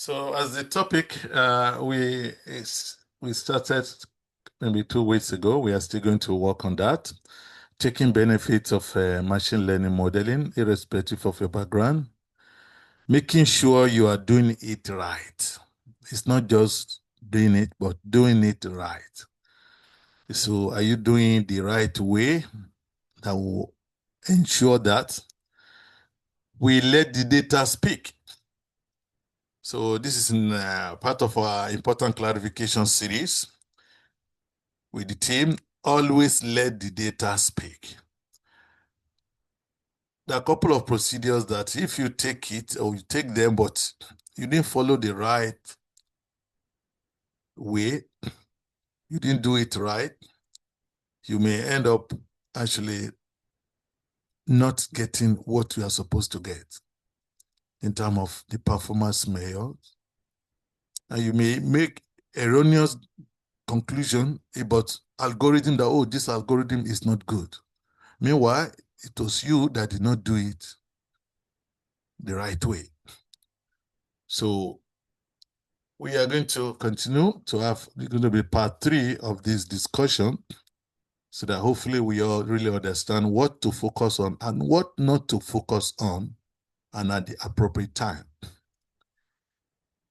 So as the topic, we started maybe 2 weeks ago. We are still going to work on that, taking benefits of machine learning modeling, irrespective of your background, making sure you are doing it right. It's not just doing it, but doing it right. So are you doing the right way that will ensure that we let the data speak? So this is in, part of our important clarification series with the team. Always let the data speak. There are a couple of procedures that if you take it or you take them, but you didn't follow the right way, you didn't do it right, you may end up actually not getting what you are supposed to get in terms of the performance measures. And you may make erroneous conclusion about algorithm that, oh, this algorithm is not good. Meanwhile, it was you that did not do it the right way. So we are going to continue to have, it's going to be part 3 of this discussion so that hopefully we all really understand what to focus on and what not to focus on and at the appropriate time.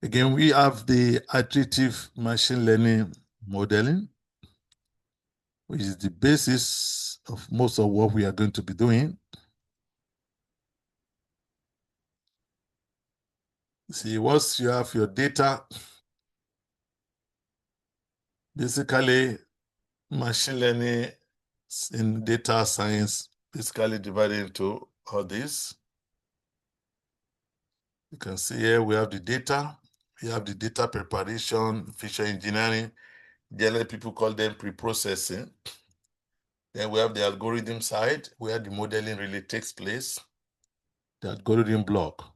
Again, we have the iterative machine learning modeling, which is the basis of most of what we are going to be doing. See, once you have your data, basically machine learning in data science basically divided into all this. You can see here we have the data, we have the data preparation, feature engineering. Generally, people call them pre-processing. Then we have the algorithm side, where the modeling really takes place, the algorithm block.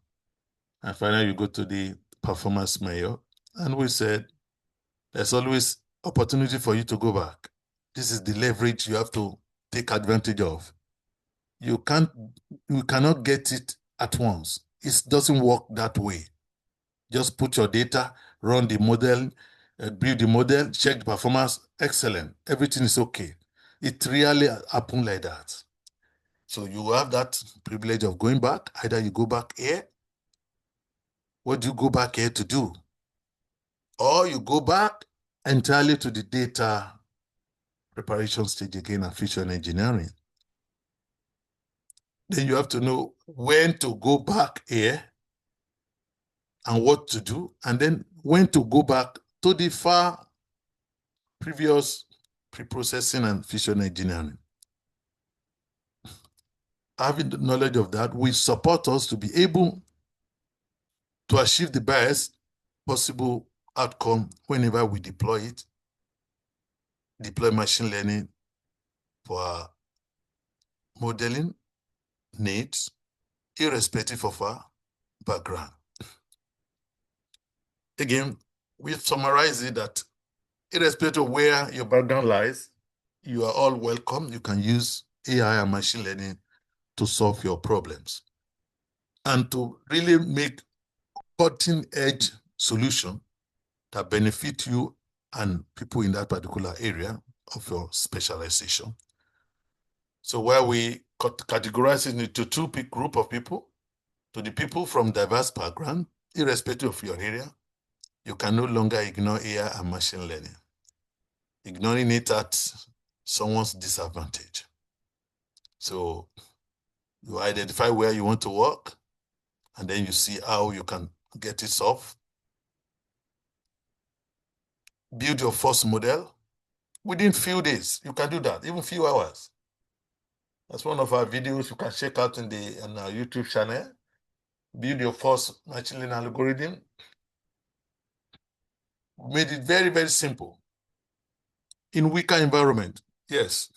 And finally, you go to the performance measure. And we said, there's always opportunity for you to go back. This is the leverage you have to take advantage of. You cannot get it at once. It doesn't work that way. Just put your data, run the model, build the model, check the performance, excellent. Everything is okay. It really happened like that. So you have that privilege of going back. Either you go back here. What do you go back here to do? Or you go back entirely to the data preparation stage again and feature engineering. Then you have to know when to go back here and what to do, and then when to go back to the far previous pre-processing and feature engineering. Having the knowledge of that will support us to be able to achieve the best possible outcome whenever we deploy machine learning for our modeling needs, irrespective of our background. Again, we've summarized it that irrespective of where your background lies, you are all welcome. You can use AI and machine learning to solve your problems and to really make cutting-edge solution that benefit you and people in that particular area of your specialization. So where we categorize it into two group of people, to the people from diverse background, irrespective of your area, you can no longer ignore AI and machine learning. Ignoring it at someone's disadvantage. So you identify where you want to work, and then you see how you can get it solved. Build your first model. Within few days, you can do that, even few hours. That's one of our videos you can check out on our YouTube channel. Build your first machine learning algorithm. Made it very, very simple. In weaker environment, yes.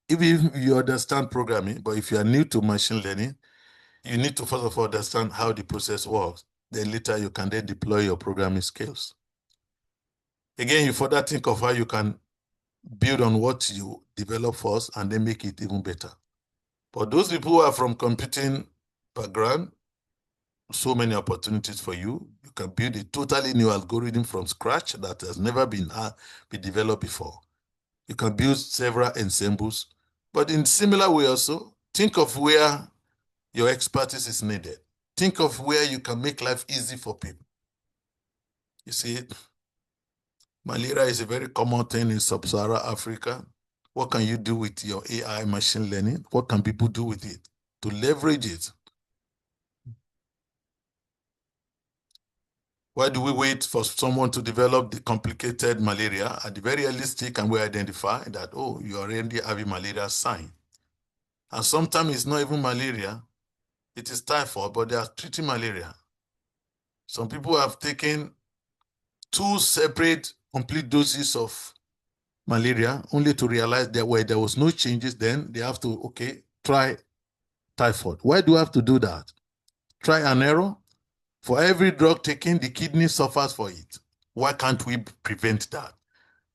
Even if you understand programming, but if you are new to machine learning, you need to first of all understand how the process works. Then later you can then deploy your programming skills. Again, you further think of how you can build on what you develop first and then make it even better. For those people who are from computing background, so many opportunities for you. You can build a totally new algorithm from scratch that has never been developed before. You can build several ensembles, but in similar way also, think of where your expertise is needed. Think of where you can make life easy for people. You see, malaria is a very common thing in sub-Saharan Africa. What can you do with your AI machine learning? What can people do with it to leverage it? Why do we wait for someone to develop the complicated malaria? At the very early stage, can we identify that, oh, you already have a malaria sign? And sometimes it's not even malaria, it is typhoid, but they are treating malaria. Some people have taken 2 separate complete doses of malaria only to realize that where there was no changes, then they have to, okay, try typhoid. Why do I have to do that? Try and error. For every drug taken, the kidney suffers for it. Why can't we prevent that?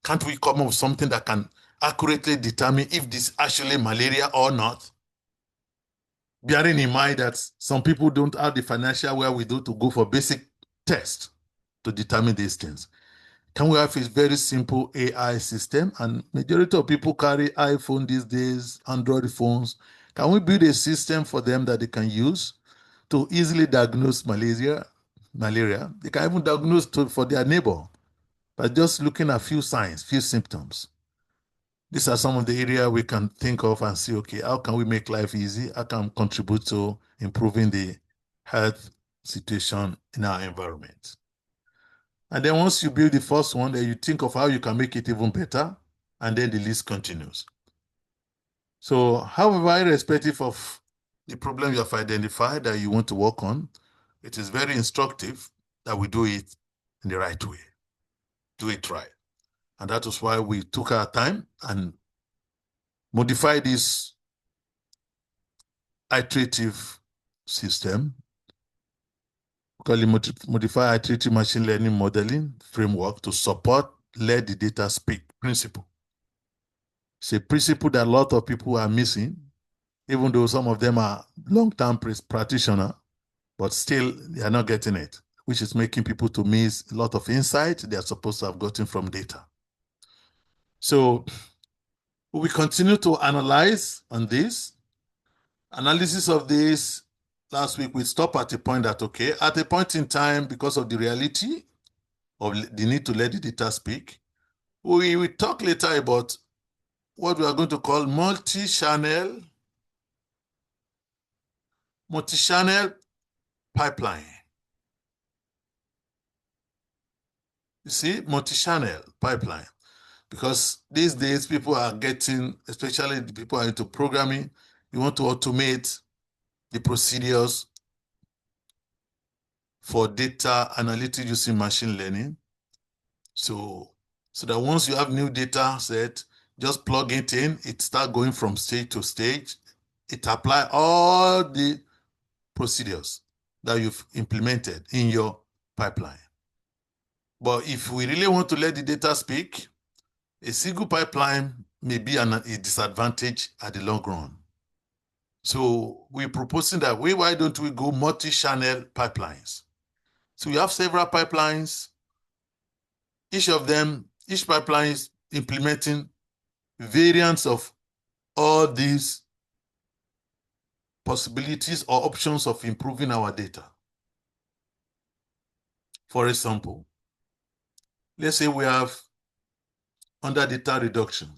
Can't we come up with something that can accurately determine if this is actually malaria or not? Bearing in mind that some people don't have the financial wherewithal to go for basic tests to determine these things. Can we have a very simple AI system? And majority of people carry iPhone these days, Android phones. Can we build a system for them that they can use to easily diagnose malaria? They can even diagnose for their neighbor by just looking at few signs, few symptoms. These are some of the areas we can think of and see, okay, how can we make life easy? How can we contribute to improving the health situation in our environment? And then once you build the first one, then you think of how you can make it even better, and then the list continues. So, however, irrespective of the problem you have identified that you want to work on, it is very instructive that we do it in the right way. Do it right. And that is why we took our time and modified this iterative system. We call it modified iterative machine learning modeling framework to support let the data speak principle. It's a principle that a lot of people are missing, even though some of them are long-term practitioners, but still they are not getting it, which is making people to miss a lot of insight they are supposed to have gotten from data. So we continue to analyze on this. Analysis of this, last week we stopped at the point that, okay, at a point in time, because of the reality of the need to let the data speak, we will talk later about what we are going to call multi-channel pipeline. You see, multi-channel pipeline. Because these days people are getting, especially the people are into programming, you want to automate the procedures for data analytics using machine learning. So that once you have new data set, just plug it in, it starts going from stage to stage. It applies all the procedures that you've implemented in your pipeline. But if we really want to let the data speak, a single pipeline may be a disadvantage at the long run. So we're proposing that why don't we go multi-channel pipelines? So you have several pipelines. Each pipeline is implementing variants of all these possibilities or options of improving our data. For example, let's say we have under data reduction.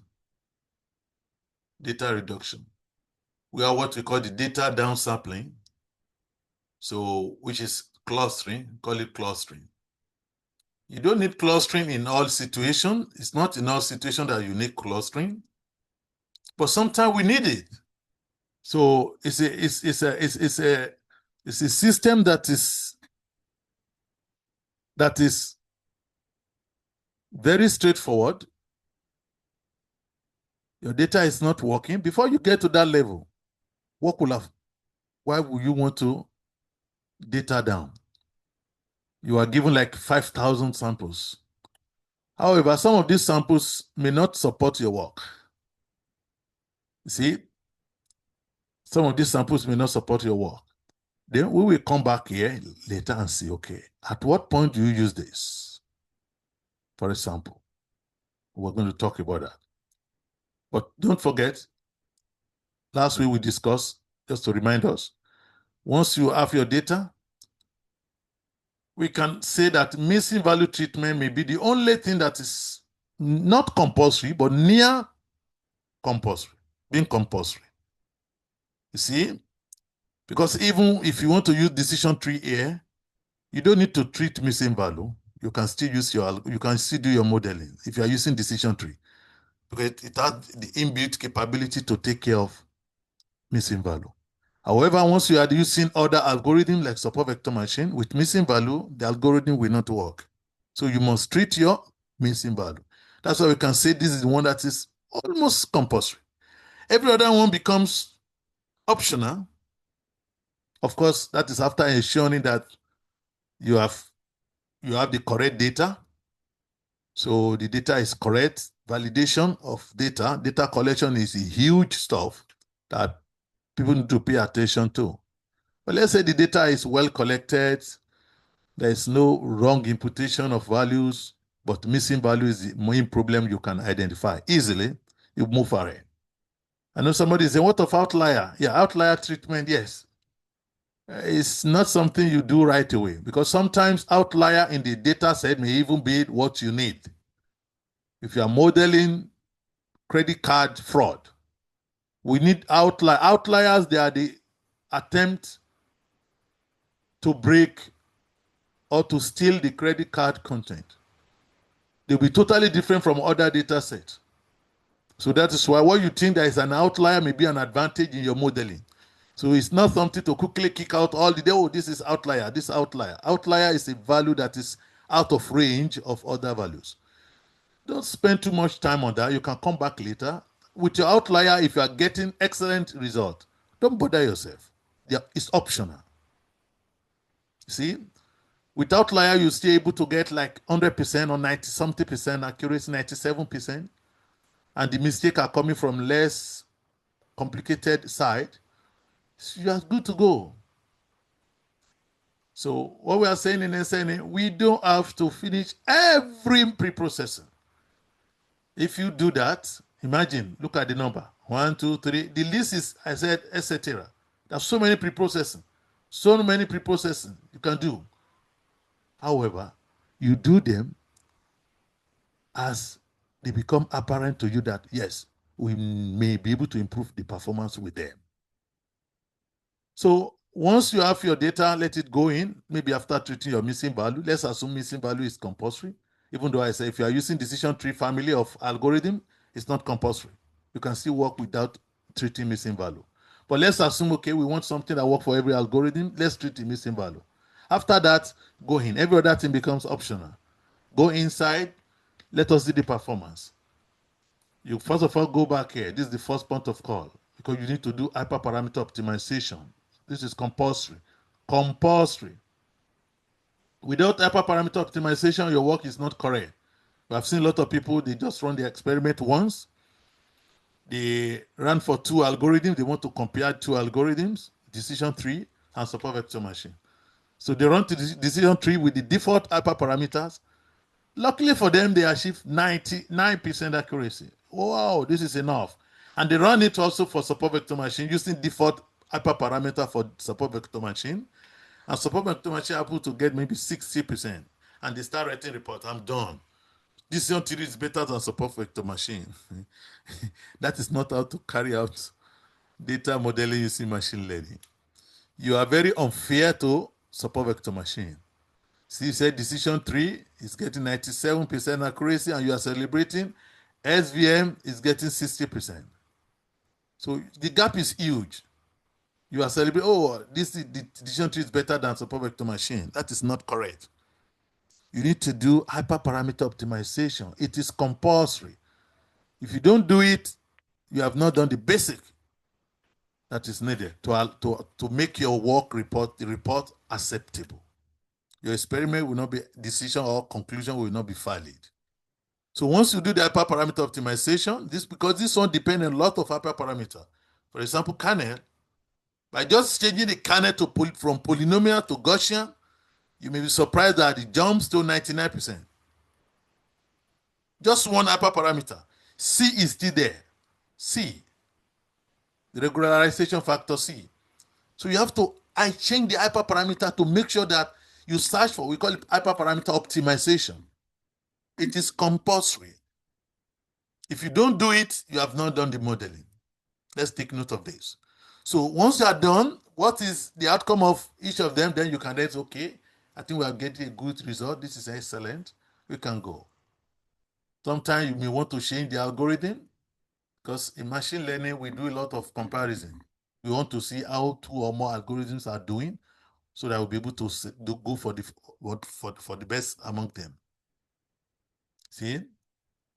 We have what we call the data downsampling. So, which is clustering, call it clustering. You don't need clustering in all situations. It's not in all situations that you need clustering, but sometimes we need it. So it's a system that is very straightforward. Your data is not working. Before you get to that level, why would you want to data down? You are given like 5,000 samples. However, some of these samples may not support your work. You see, some of these samples may not support your work. Then we will come back here later and see, okay, at what point do you use this? For example, we're going to talk about that. But don't forget, last week we discussed, just to remind us, once you have your data, we can say that missing value treatment may be the only thing that is not compulsory, but near compulsory, being compulsory. You see? Because even if you want to use decision tree here, you don't need to treat missing value. You can still use you can still do your modeling if you are using decision tree, because it has the inbuilt capability to take care of missing value. However, once you are using other algorithms like support vector machine with missing value, the algorithm will not work. So you must treat your missing value. That's why we can say this is the one that is almost compulsory. Every other one becomes optional. Of course, that is after ensuring that you have the correct data. So the data is correct. Validation of data collection is a huge stuff that people need to pay attention to. But let's say the data is well collected, there is no wrong imputation of values, but missing value is the main problem you can identify easily. You move ahead. I know somebody is saying, what of outlier? Yeah, outlier treatment, yes. It's not something you do right away, because sometimes outlier in the data set may even be what you need. If you are modeling credit card fraud, we need outlier. Outliers, they are the attempt to break or to steal the credit card content. They'll be totally different from other data sets. So that is why what you think that is an outlier may be an advantage in your modeling. So it's not something to quickly kick out all the day, oh, this is outlier, this outlier. Outlier is a value that is out of range of other values. Don't spend too much time on that. You can come back later. With your outlier, if you are getting excellent result, don't bother yourself. It's optional. See? With outlier, you're still able to get like 100% or 90-something% accuracy, 97%. And the mistakes are coming from less complicated side. So you are good to go. So what we are saying in SNA, we don't have to finish every pre-processing. If you do that, imagine, look at the number. 1, 2, 3. The list is, I said, etc. There's so many pre-processing. So many pre-processing you can do. However, you do them as they become apparent to you that, yes, we may be able to improve the performance with them. So once you have your data, let it go in, maybe after treating your missing value. Let's assume missing value is compulsory. Even though I say if you are using decision tree family of algorithm, it's not compulsory. You can still work without treating missing value. But let's assume, okay, we want something that works for every algorithm. Let's treat the missing value. After that, go in. Every other thing becomes optional. Go inside. Let us see the performance. You first of all go back here. This is the first point of call, because you need to do hyperparameter optimization. This is compulsory. Compulsory. Without hyperparameter optimization, your work is not correct. I've seen a lot of people, they just run the experiment once. They run for 2 algorithms. They want to compare 2 algorithms, decision tree and support vector machine. So they run to the decision tree with the default hyperparameters. Luckily for them, they achieve 99% accuracy. Wow, this is enough. And they run it also for support vector machine using default hyperparameter for support vector machine. And support vector machine are able to get maybe 60%. And they start writing report, I'm done. Decision tree is better than support vector machine. That is not how to carry out data modeling using machine learning. You are very unfair to support vector machine. See, you said decision tree is getting 97% accuracy and you are celebrating. SVM is getting 60%. So the gap is huge. You are celebrating, oh, the decision tree is better than support vector machine. That is not correct. You need to do hyperparameter optimization. It is compulsory. If you don't do it, you have not done the basic that is needed to make your work report acceptable. Your experiment will not be, decision or conclusion will not be valid. So once you do the hyperparameter optimization, because this one depends on a lot of hyperparameter. For example, kernel, By just changing the kernel from polynomial to Gaussian, you may be surprised that it jumps to 99%. Just one hyperparameter. C is still there. C. The regularization factor C. So you have to, I change the hyperparameter to make sure that you search for, we call it hyperparameter optimization. It is compulsory. If you don't do it, you have not done the modeling. Let's take note of this. So once you are done, what is the outcome of each of them? Then you can say, okay, I think we are getting a good result. This is excellent. We can go. Sometimes you may want to change the algorithm because in machine learning, we do a lot of comparison. We want to see how 2 or more algorithms are doing so that we'll be able to go for the best among them. See?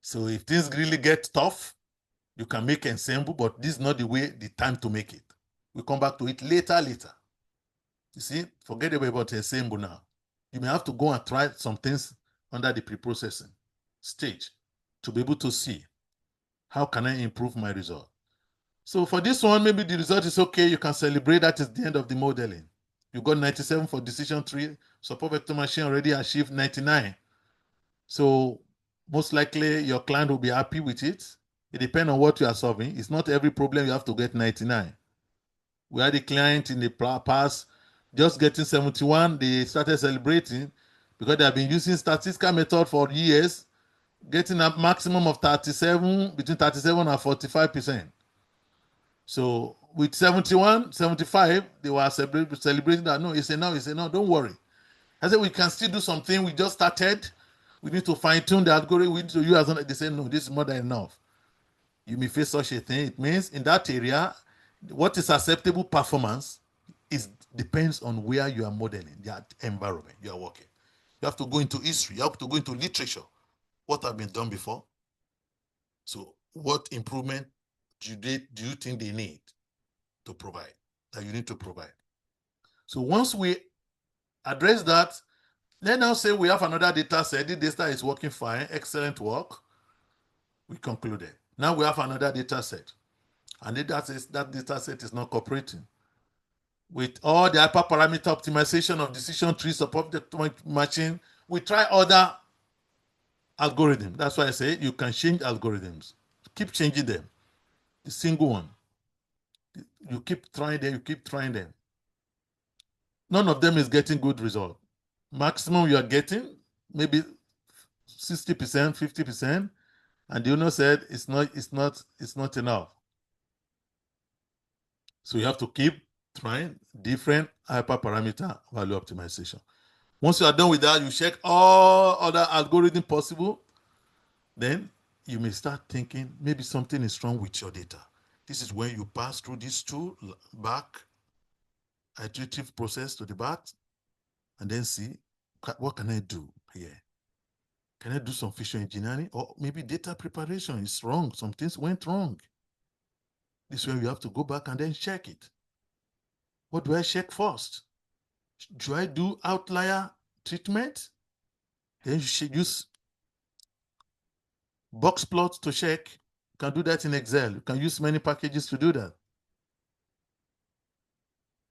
So if things really get tough, you can make ensemble, but this is not the time to make it. We'll come back to it later. You see, forget about ensemble now. You may have to go and try some things under the pre-processing stage to be able to see how can I improve my result. So for this one, maybe the result is okay. You can celebrate that is the end of the modeling. You got 97 for decision tree. Support vector machine already achieved 99. So most likely your client will be happy with it. It depends on what you are solving. It's not every problem you have to get 99. We had a client in the past just getting 71. They started celebrating because they have been using statistical method for years, getting a maximum of 37, between 37 and 45%. So with 71, 75, they were celebrating that. No, it's enough, don't worry. I said, we can still do something. We just started. We need to fine-tune the algorithm. We need to use it. They say, no, this is more than enough. You may face such a thing. It means in that area, what is acceptable performance depends on where you are modeling, the environment you are working. You have to go into history. You have to go into literature. What have been done before? So what improvement do you think they need to provide, that you need to provide? So once we address that, let's now say we have another data set. The data is working fine, excellent work. We concluded. Now we have another data set. And that data set is not cooperating. With all the hyperparameter optimization of decision tree support the machine, we try other algorithms. That's why I say you can change algorithms. Keep changing them. The single one. You keep trying them. None of them is getting good result. Maximum you are getting, maybe 60%, 50%, and the owner said it's not enough. So you have to keep trying different hyperparameter value optimization. Once you are done with that, you check all other algorithms possible. Then you may start thinking maybe something is wrong with your data. This is when you pass through these two back, iterative process to the back, and then see what can I do here. Can I do some feature engineering? Or maybe data preparation is wrong. Some things went wrong. This is when you have to go back and then check it. What do I check first? Do I do outlier treatment? Then you should use box plot to check. You can do that in Excel. You can use many packages to do that.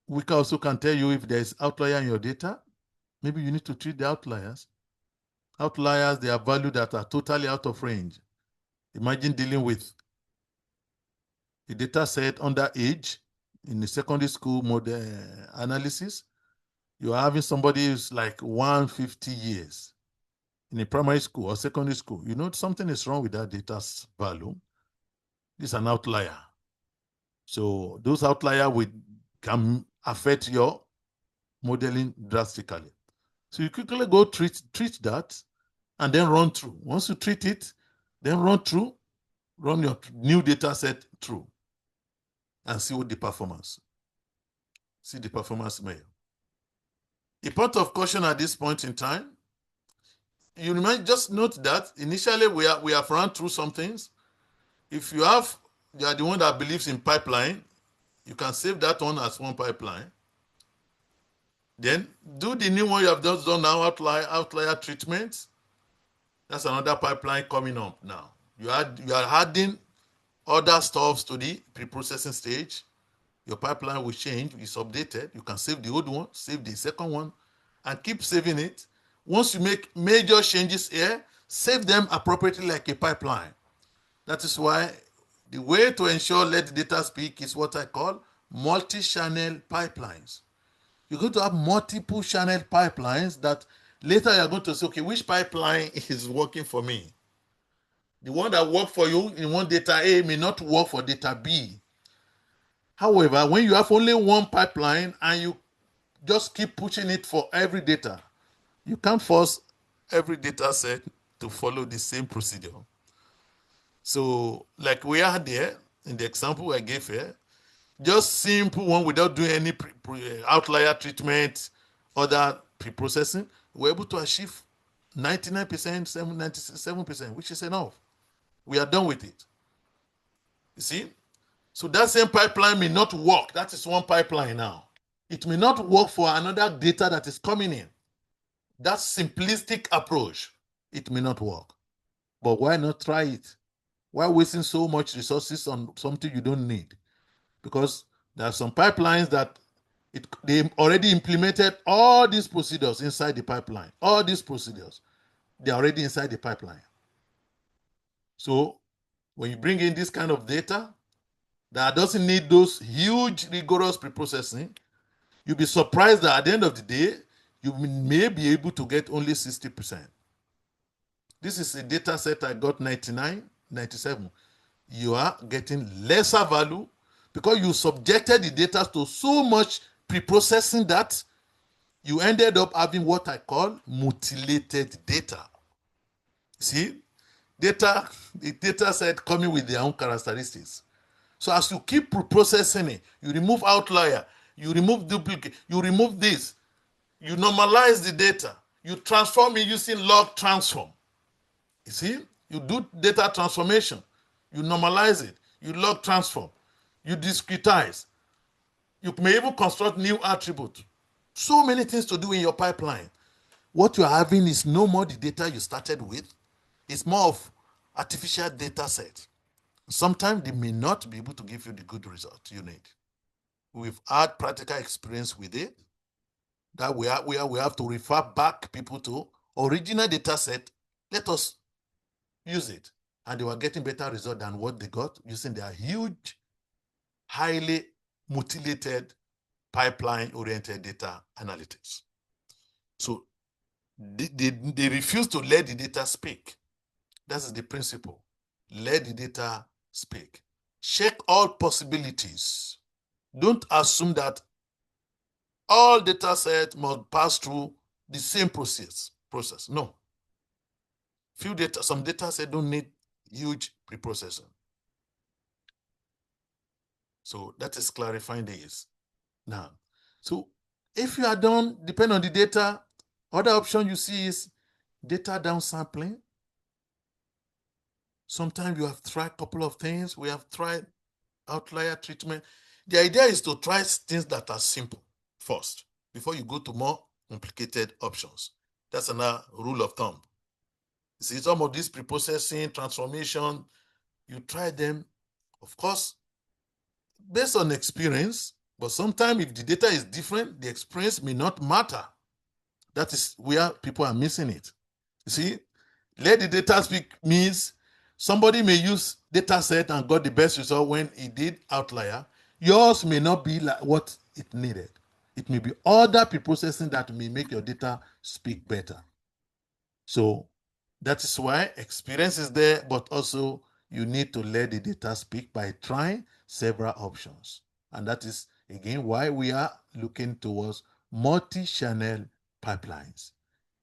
We also can tell you if there's outlier in your data. Maybe you need to treat the outliers. Outliers, they are values that are totally out of range. Imagine dealing with a data set under age in the secondary school model analysis. You're having somebody who's like 150 years in a primary school or secondary school. You know something is wrong with that data's value. This is an outlier. So those outliers can affect your modeling drastically. So you quickly go treat that and then run through. Once you treat it, then run your new data set through and see what the performance. See the performance measure. A point of caution at this point in time, you might just note that initially we have run through some things. If you are the one that believes in pipeline, you can save that one as one pipeline. Then do the new one you have just done now, outlier treatment. That's another pipeline coming up now. You are adding other stuffs to the pre-processing stage. Your pipeline will change, it's updated. You can save the old one, save the second one, and keep saving it. Once you make major changes here, save them appropriately like a pipeline. That is why the way to ensure let the data speak is what I call multi-channel pipelines. You're going to have multiple channel pipelines that later you're going to say, okay, which pipeline is working for me? The one that worked for you in one data A may not work for data B. However, when you have only one pipeline and you just keep pushing it for every data, you can't force every data set to follow the same procedure. So, like we are there in the example I gave here, just simple one without doing any outlier treatment, other pre-processing, we're able to achieve 99%, 97%, which is enough. We are done with it. You see? So that same pipeline may not work. That is one pipeline now. It may not work for another data that is coming in. That simplistic approach, it may not work. But why not try it? Why wasting so much resources on something you don't need? Because there are some pipelines that they already implemented all these procedures inside the pipeline. All these procedures, they're already inside the pipeline. So when you bring in this kind of data that doesn't need those huge rigorous preprocessing, you'll be surprised that at the end of the day, you may be able to get only 60%. This is a data set I got 99, 97. You are getting lesser value because you subjected the data to so much preprocessing that you ended up having what I call mutilated data. See, the data set coming with their own characteristics. So as you keep preprocessing it, you remove outlier, you remove duplicate, you remove this, you normalize the data, you transform it using log transform. You see, you do data transformation, you normalize it, you log transform, you discretize, you may even construct new attributes. So many things to do in your pipeline. What you're having is no more the data you started with, it's more of artificial data set. Sometimes they may not be able to give you the good result you need. We've had practical experience with it that we have to refer back people to original data set. Let us use it. And they were getting better result than what they got using their huge, highly mutilated, pipeline-oriented data analytics. So they refuse to let the data speak. That's the principle. Let the data speak. Check all possibilities. Don't assume that all data sets must pass through the same process. No. Some data sets don't need huge preprocessing. So that is clarifying this. Now, so if you are done, depending on the data, other option you see is data downsampling. Sometimes you have tried a couple of things. We have tried outlier treatment. The idea is to try things that are simple first before you go to more complicated options. That's another rule of thumb. You see, some of these preprocessing, transformation, you try them, of course, based on experience, but sometimes if the data is different, the experience may not matter. That is where people are missing it. You see, let the data speak means somebody may use data set and got the best result when he did outlier. Yours may not be like what it needed. It may be other preprocessing that may make your data speak better. So that is why experience is there, but also you need to let the data speak by trying several options. And that is, again, why we are looking towards multi-channel pipelines.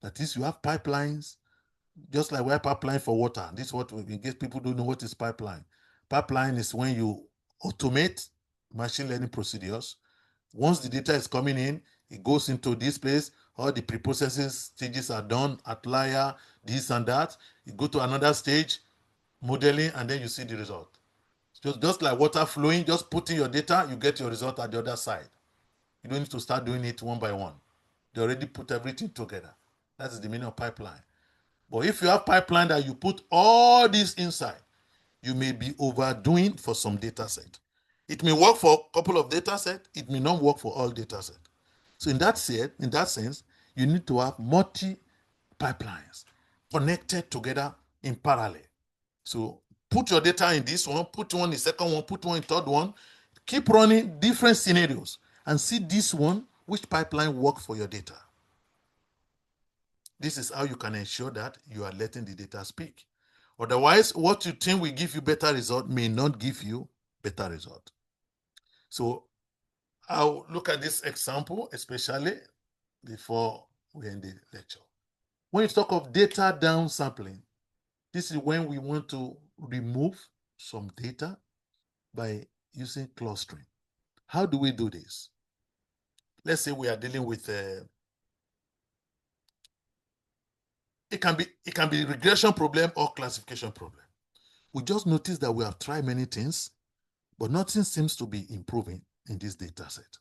That is, you have pipelines, just like we have pipeline for water. This is what, in case people don't know what is pipeline. Pipeline is when you automate machine learning procedures. Once the data is coming in, it goes into this place, all the preprocessing stages are done, outlier, this and that. You go to another stage, modeling, and then you see the result. Just like water flowing, just put in your data, you get your result at the other side. You don't need to start doing it one by one. They already put everything together. That's the meaning of pipeline. But if you have pipeline that you put all this inside, you may be overdoing for some data set. It may work for a couple of data sets. It may not work for all data sets. So in that sense, you need to have multi pipelines connected together in parallel. So put your data in this one, put one in the second one, put one in the third one. Keep running different scenarios and see this one, which pipeline work for your data. This is how you can ensure that you are letting the data speak. Otherwise, what you think will give you better result may not give you better result. So I'll look at this example, especially before we end the lecture. When you talk of data downsampling, this is when we want to remove some data by using clustering. How do we do this? Let's say we are dealing with it can be regression problem or classification problem. We just noticed that we have tried many things, but nothing seems to be improving in this data set.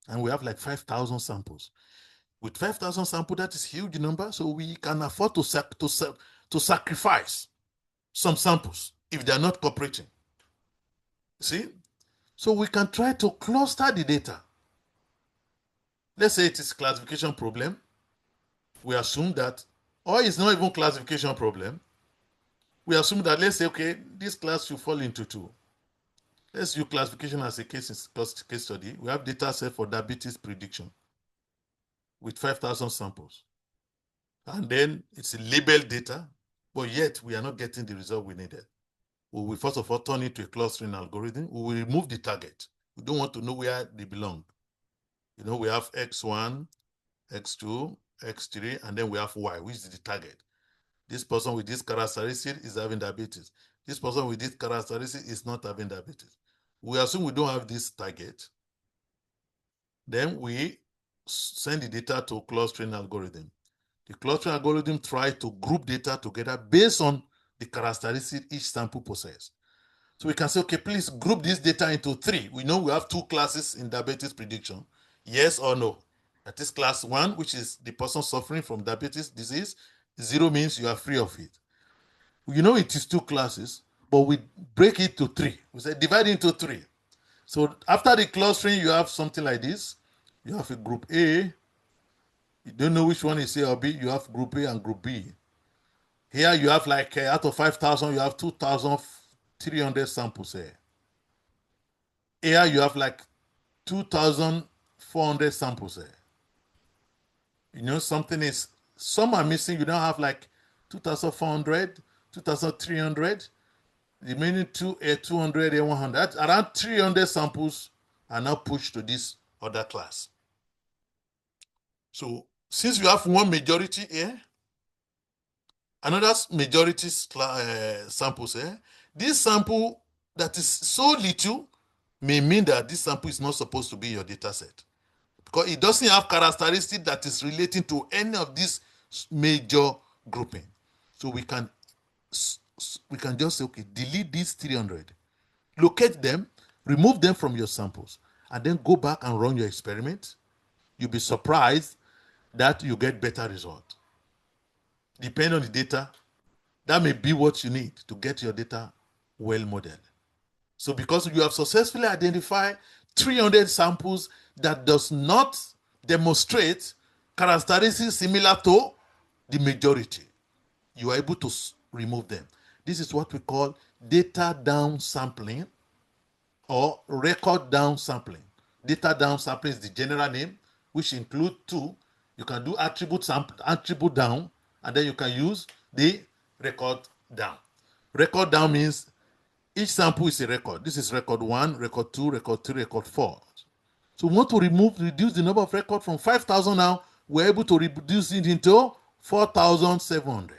And we have like 5,000 samples. With 5,000 samples, that is a huge number, so we can afford to sacrifice some samples if they are not cooperating. See? So we can try to cluster the data. Let's say it is a classification problem. We assume that, or it's not even classification problem. We assume that, let's say, okay, this class should fall into two. Let's use classification as a case study. We have data set for diabetes prediction with 5,000 samples. And then it's labeled data, but yet we are not getting the result we needed. We will first of all turn it to a clustering algorithm. We will remove the target. We don't want to know where they belong. You know, we have X1, X2, X3, and then we have Y, which is the target. This person with this characteristic is having diabetes. This person with this characteristic is not having diabetes. We assume we don't have this target. Then we send the data to clustering algorithm. The clustering algorithm tries to group data together based on the characteristic each sample possesses. So we can say, okay, please group this data into three. We know we have two classes in diabetes prediction. Yes or no? That is class 1, which is the person suffering from diabetes disease. 0 means you are free of it. You know it is two classes, but we break it to 3. We say divide into 3. So after the clustering, you have something like this. You have a group A. You don't know which one is A or B. You have group A and group B. Here you have like out of 5,000, you have 2,300 samples here. Here you have like 2,400 samples here. You know, some are missing. You don't have like 2,400, 2,300. The remaining 200 and 100. Around 300 samples are now pushed to this other class. So since you have one majority here, another majority samples here, this sample that is so little may mean that this sample is not supposed to be your data set, because it doesn't have characteristic that is relating to any of these major grouping. So we can just say, okay, delete these 300, locate them, remove them from your samples, and then go back and run your experiment. You'll be surprised that you get better result. Depending on the data, that may be what you need to get your data well modeled. So because you have successfully identified 300 samples that does not demonstrate characteristics similar to the majority, you are able to remove them. This is what we call data downsampling or record downsampling. Data downsampling is the general name, which includes 2. You can do attribute down, and then you can use the record down. Record down means each sample is a record. This is record 1, record 2, record 3, record 4. So we want to reduce the number of records from 5,000 now. We're able to reduce it into 4,700.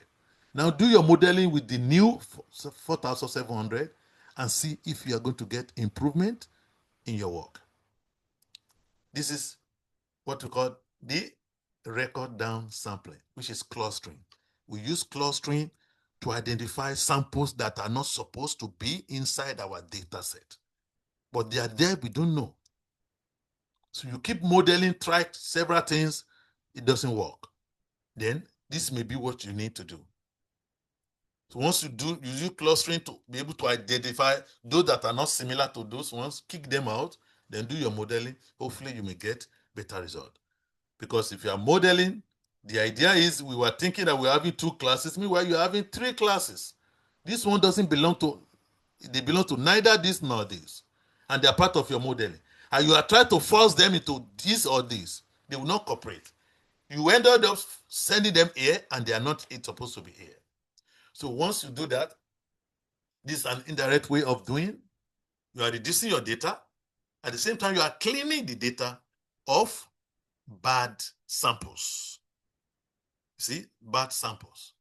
Now do your modeling with the new 4,700 and see if you are going to get improvement in your work. This is what we call the record down sampling, which is clustering. We use clustering to identify samples that are not supposed to be inside our data set, but they are there, we don't know. So you keep modeling, try several things, it doesn't work. Then this may be what you need to do. So once you use clustering to be able to identify those that are not similar to those ones, kick them out, then do your modeling. Hopefully you may get better result. Because if you are modeling, the idea is we were thinking that we're having 2 classes, meanwhile you're having 3 classes. This one doesn't belong to, they belong to neither this nor this. And they're part of your modeling. And you are trying to force them into this or this. They will not cooperate. You end up sending them here and they are not supposed to be here. So once you do that, this is an indirect way of doing. You are reducing your data. At the same time, you are cleaning the data of bad samples. See, bad samples.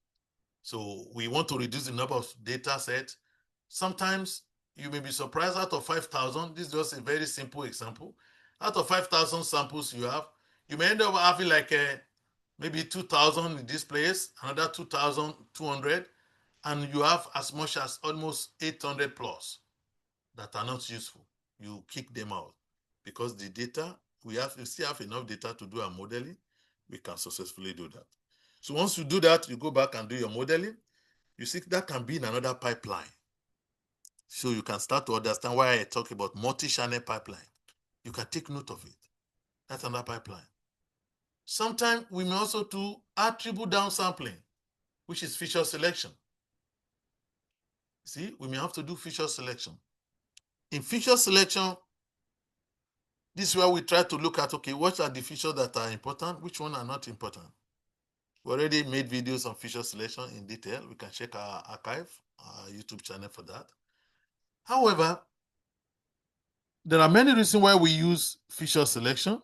So we want to reduce the number of data sets. Sometimes you may be surprised, out of 5,000, this is just a very simple example. Out of 5,000 samples you have, you may end up having like maybe 2,000 in this place, another 2,200, and you have as much as almost 800 plus that are not useful. You kick them out because the data, we still have enough data to do our modeling. We can successfully do that. So once you do that, you go back and do your modeling. You see that can be in another pipeline. So you can start to understand why I talk about multi-channel pipeline. You can take note of it. That's another pipeline. Sometimes we may also do attribute downsampling, which is feature selection. See, we may have to do feature selection. In feature selection, this is where we try to look at, okay, what are the features that are important, which ones are not important. We already made videos on feature selection in detail. We can check our archive, our YouTube channel for that. However, there are many reasons why we use feature selection.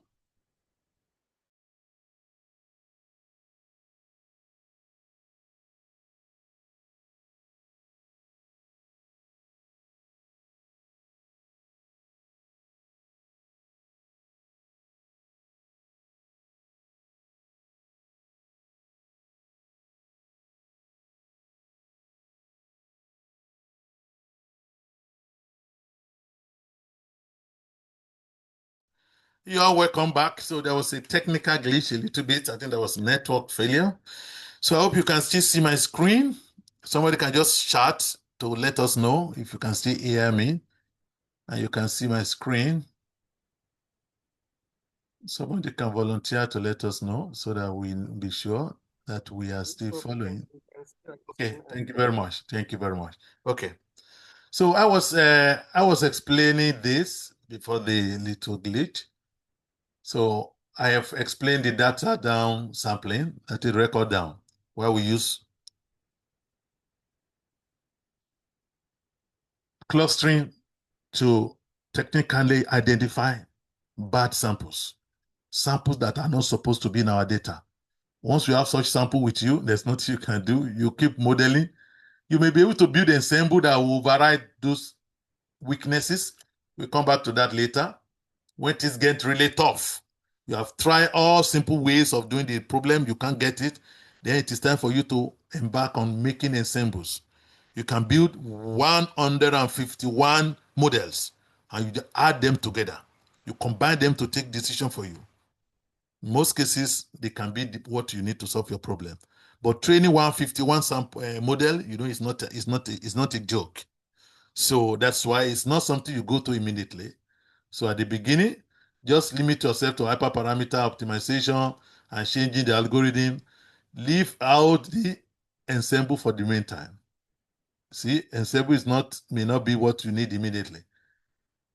You are welcome back. So there was a technical glitch a little bit. I think there was network failure. So I hope you can still see my screen. Somebody can just chat to let us know if you can still hear me and you can see my screen. Somebody can volunteer to let us know so that we'll be sure that we are still following. Okay, thank you very much. Thank you very much. Okay. So I was explaining this before the little glitch. So I have explained the data down sampling, that is record down, where we use clustering to technically identify bad samples, samples that are not supposed to be in our data. Once you have such sample with you, there's nothing you can do. You keep modeling. You may be able to build an ensemble that will override those weaknesses. We'll come back to that later. When things get really tough, you have tried all simple ways of doing the problem, you can't get it, then it is time for you to embark on making ensembles. You can build 151 models and you add them together. You combine them to take decision for you. In most cases, they can be what you need to solve your problem. But training 151 sample model, it's not a joke. So that's why it's not something you go to immediately. So at the beginning, just limit yourself to hyperparameter optimization and changing the algorithm. Leave out the ensemble for the meantime. See, ensemble may not be what you need immediately.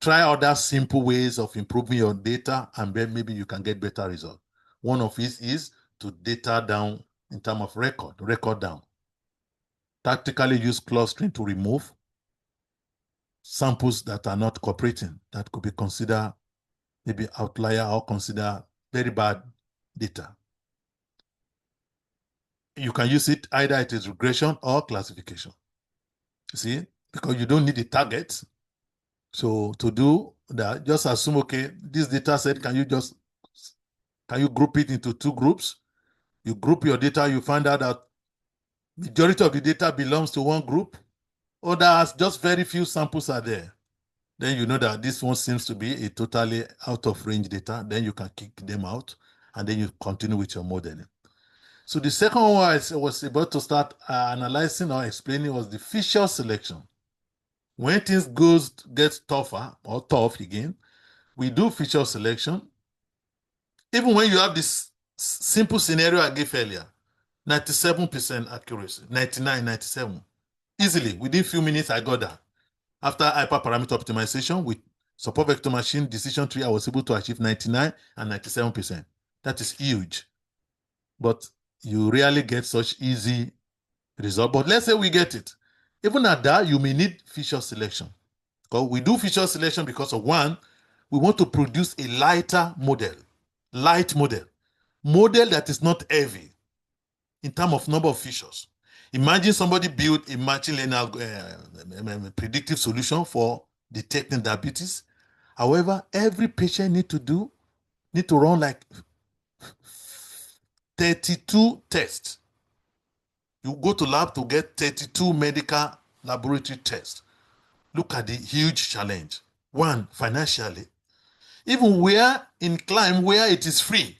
Try other simple ways of improving your data, and then maybe you can get better results. One of it is to data down in terms of record down. Tactically use clustering to remove samples that are not cooperating, that could be considered maybe outlier or considered very bad data. You can use it either it is regression or classification. See, because you don't need the target. So to do that, just assume, okay, this data set, can you group it into 2 groups? You group your data, you find out that majority of the data belongs to one group, or that just very few samples are there. Then you know that this one seems to be a totally out of range data. Then you can kick them out and then you continue with your modeling. So the second one I was about to start analyzing or explaining was the feature selection. When things get tougher or tough again, we do feature selection. Even when you have this simple scenario I gave earlier, 97% accuracy, 99, 97. Easily, within a few minutes, I got that. After hyperparameter optimization with support vector machine decision tree, I was able to achieve 99 and 97%. That is huge. But you rarely get such easy result. But let's say we get it. Even at that, you may need feature selection. Because we do feature selection because of one, we want to produce a lighter model, light model that is not heavy in terms of number of features. Imagine somebody built a machine learning predictive solution for detecting diabetes. However, every patient need to run like 32 tests. You go to lab to get 32 medical laboratory tests. Look at the huge challenge. One, financially. Even where in Climb, where it is free,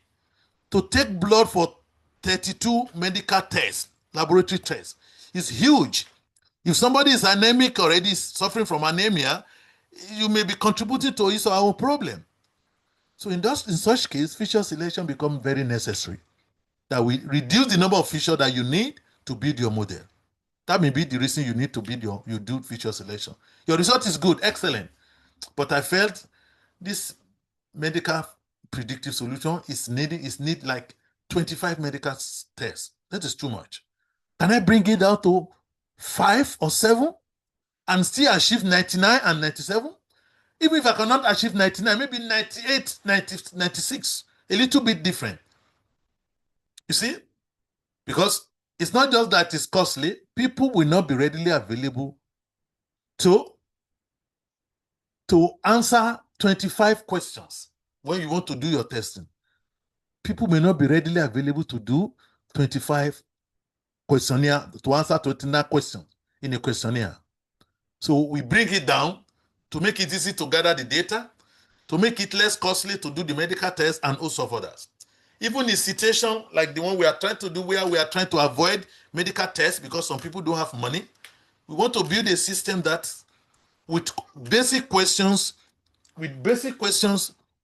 to take blood for 32 medical tests, laboratory tests, is huge. If somebody is anemic already, suffering from anemia, you may be contributing to his or our problem. So in such case, feature selection becomes very necessary. That we reduce the number of features that you need to build your model. That may be the reason you need to you do feature selection. Your result is good, excellent. But I felt this medical predictive solution is need like 25 medical tests. That is too much. Can I bring it down to 5 or 7 and still achieve 99 and 97? Even if I cannot achieve 99, maybe 98, 90, 96, a little bit different. You see? Because it's not just that it's costly, people will not be readily available to answer 25 questions when you want to do your testing. People may not be readily available to do 25 questionnaire, to answer 29 questions in a questionnaire. So we bring it down to make it easy to gather the data, to make it less costly to do the medical test and also for others. Even in situation like the one we are trying to do where we are trying to avoid medical tests because some people don't have money, we want to build a system that with basic questions,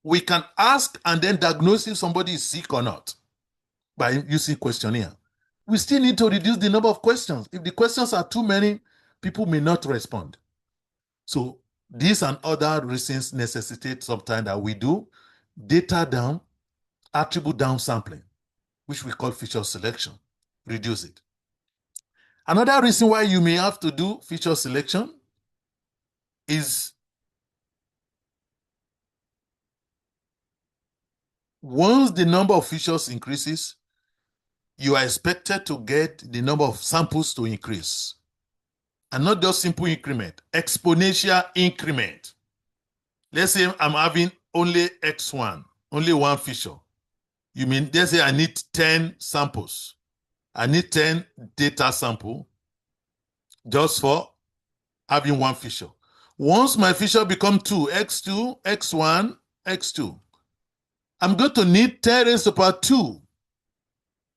we can ask and then diagnose if somebody is sick or not by using questionnaire. We still need to reduce the number of questions. If the questions are too many, people may not respond. So these and other reasons necessitate sometimes that we do data down, attribute down sampling, which we call feature selection, reduce it. Another reason why you may have to do feature selection is once the number of features increases, you are expected to get the number of samples to increase. And not just simple increment, exponential increment. Let's say I'm having only X1, only one feature. You mean, let's say I need 10 samples. I need 10 data sample just for having one feature. Once my feature become 2, X2, X1, X2, I'm going to need 10 raised to the power 2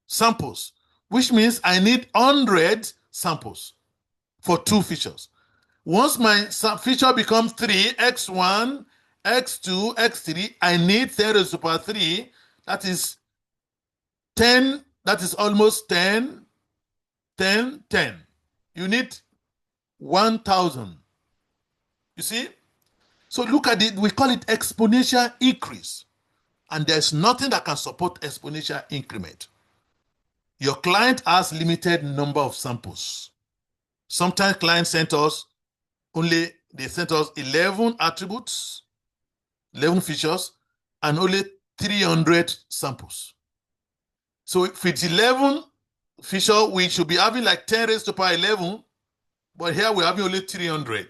samples, which means I need 100 samples for 2 features. Once my feature becomes 3, X1, X2, X3, I need 10 raised to the power 3. That is 10, that is almost 10, 10, 10. You need 1,000. You see? So look at it, we call it exponential increase. And there's nothing that can support exponential increment. Your client has limited number of samples. Sometimes clients sent us 11 attributes, 11 features, and only 300 samples. So if it's 11 feature, we should be having like 10 raised to the power 11, but here we're having only 300,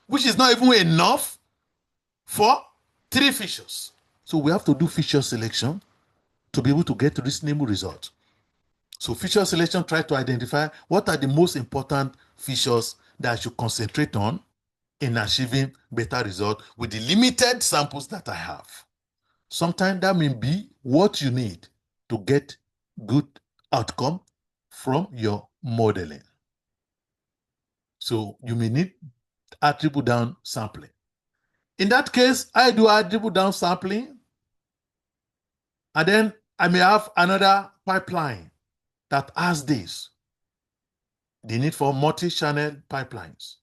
which is not even enough for 3 features. So we have to do feature selection to be able to get reasonable results. So feature selection try to identify what are the most important features that I should concentrate on in achieving better results with the limited samples that I have. Sometimes that may be what you need to get good outcome from your modeling. So you may need attribute down sampling. In that case, I do attribute down sampling, and then I may have another pipeline that has this. The need for multi-channel pipelines.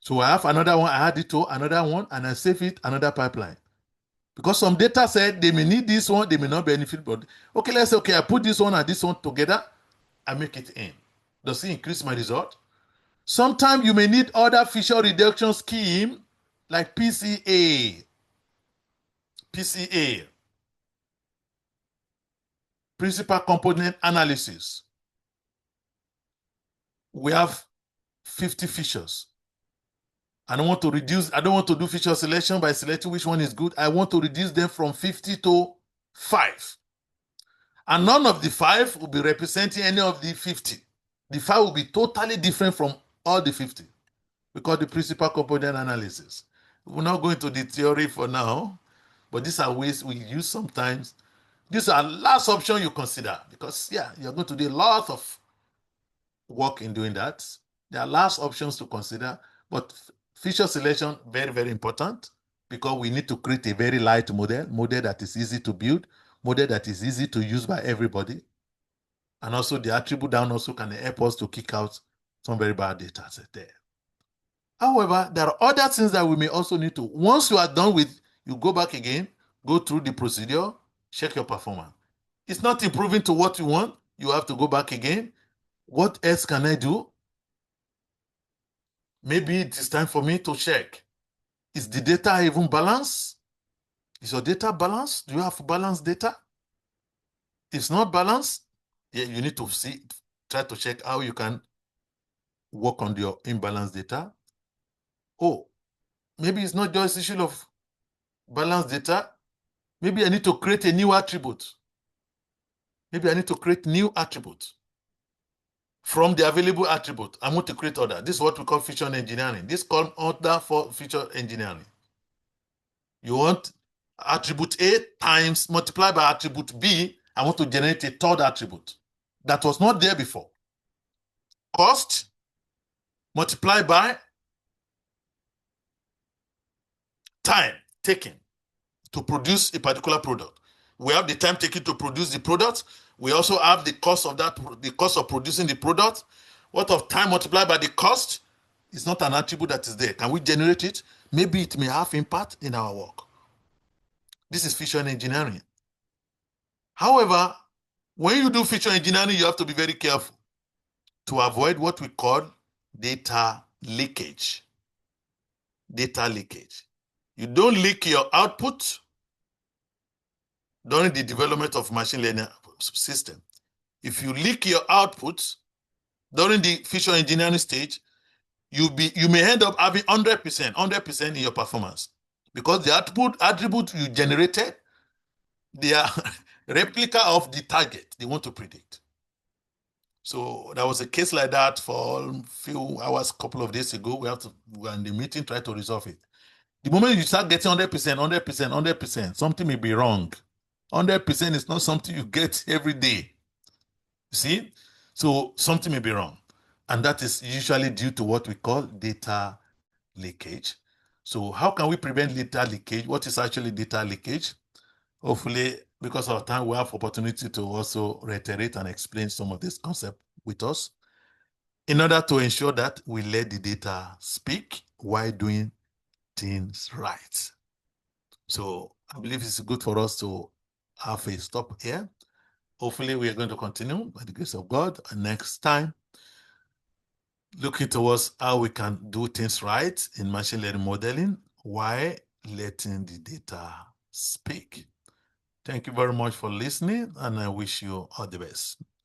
So I have another one, I add it to another one, and I save it, another pipeline. Because some data said they may need this one, they may not benefit, but okay, let's say, okay, I put this one and this one together, I make it in. Does it increase my result? Sometimes you may need other feature reduction scheme like PCA. PCA. Principal component analysis. We have 50 features. I don't want to do feature selection by selecting which one is good. I want to reduce them from 50 to 5. And none of the 5 will be representing any of the 50. The 5 will be totally different from all the 50. We call the principal component analysis. We're not going to the theory for now, but these are ways we use sometimes. These are last option you consider because, yeah, you're going to do a lot of work in doing that. There are last options to consider, but feature selection, very, very important because we need to create a very light model that is easy to build, model that is easy to use by everybody. And also the attribute down also can help us to kick out some very bad data set there. However, there are other things that we may also need to, once you are done with, you go back again, go through the procedure, check your performance. It's not improving to what you want. You have to go back again. What else can I do? Maybe it is time for me to check. Is the data even balanced? Is your data balanced? Do you have balanced data? If it's not balanced, yeah, you need to try to check how you can work on your imbalanced data. Oh, maybe it's not just issue of balanced data. Maybe I need to create a new attribute. Maybe I need to create new attribute. From the available attribute, I want to create order. This is what we call feature engineering. This is called order for feature engineering. You want attribute A times multiplied by attribute B. I want to generate a third attribute that was not there before. Cost multiplied by time taken to produce a particular product. We have the time taken to produce the product. We also have the cost of that, the cost of producing the product. What of time multiplied by the cost is not an attribute that is there. Can we generate it? Maybe it may have impact in our work. This is feature engineering. However, when you do feature engineering, you have to be very careful to avoid what we call data leakage. Data leakage. You don't leak your output during the development of machine learning system. If you leak your output during the feature engineering stage, you may end up having 100% in your performance because the attribute you generated, they are replica of the target they want to predict. So there was a case like that for a few hours, couple of days ago. We were in the meeting, try to resolve it. The moment you start getting 100%, something may be wrong. 100% is not something you get every day. You see? So something may be wrong. And that is usually due to what we call data leakage. So how can we prevent data leakage? What is actually data leakage? Hopefully, because of time, we have opportunity to also reiterate and explain some of this concept with us in order to ensure that we let the data speak while doing things right. So I believe it's good for us to have a stop here. Hopefully, we are going to continue by the grace of God. And next time, looking towards how we can do things right in machine learning modeling while letting the data speak. Thank you very much for listening, and I wish you all the best.